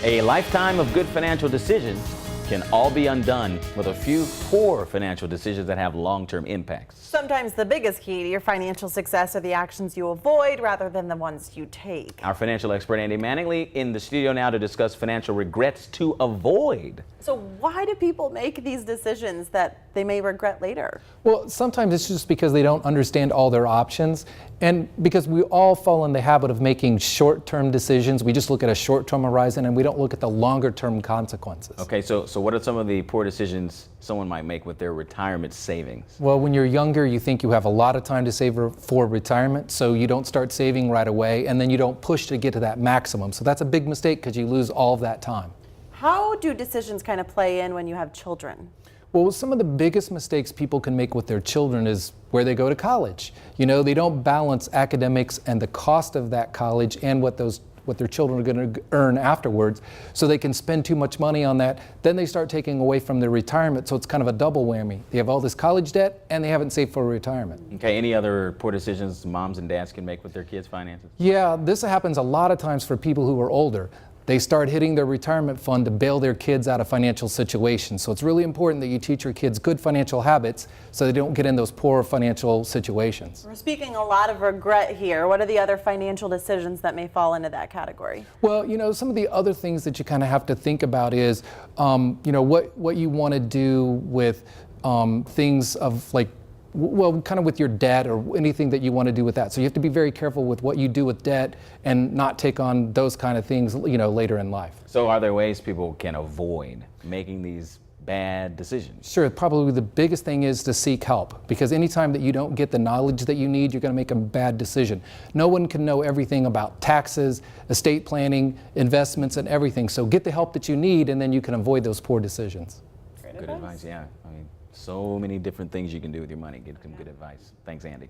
A lifetime of good financial decisions can all be undone with a few poor financial decisions that have long-term impacts. Sometimes the biggest key to your financial success are the actions you avoid rather than the ones you take. Our financial expert Andy Manningly in the studio now to discuss financial regrets to avoid. So why do people make these decisions that they may regret later? Well, sometimes it's just because they don't understand all their options, and because we all fall in the habit of making short-term decisions. We just look at a short-term horizon and we don't look at the longer-term consequences. Okay, so what are some of the poor decisions someone might make with their retirement savings? Well, when you're younger, you think you have a lot of time to save for retirement, so you don't start saving right away, and then you don't push to get to that maximum. So that's a big mistake because you lose all of that time. How do decisions kind of play in when you have children? Well, some of the biggest mistakes people can make with their children is where they go to college. You know, they don't balance academics and the cost of that college and what their children are going to earn afterwards, so they can spend too much money on that. Then they start taking away from their retirement, so it's kind of a double whammy. They have all this college debt and they haven't saved for retirement. Okay, any other poor decisions moms and dads can make with their kids' finances? Yeah, this happens a lot of times for people who are older. They start hitting their retirement fund to bail their kids out of financial situations. So it's really important that you teach your kids good financial habits so they don't get in those poor financial situations. We're speaking a lot of regret here. What are the other financial decisions that may fall into that category? Well, you know, some of the other things that you kind of have to think about is, you know, what you want to do with things of like, well, kind of with your debt or anything that you want to do with that. So you have to be very careful with what you do with debt and not take on those kind of things, you know, later in life. So are there ways people can avoid making these bad decisions? Sure, probably the biggest thing is to seek help, because anytime that you don't get the knowledge that you need, you're going to make a bad decision. No one can know everything about taxes, estate planning, investments, and everything. So get the help that you need, and then you can avoid those poor decisions. Good advice, yeah. I mean, so many different things you can do with your money. Get some good advice. Thanks, Andy.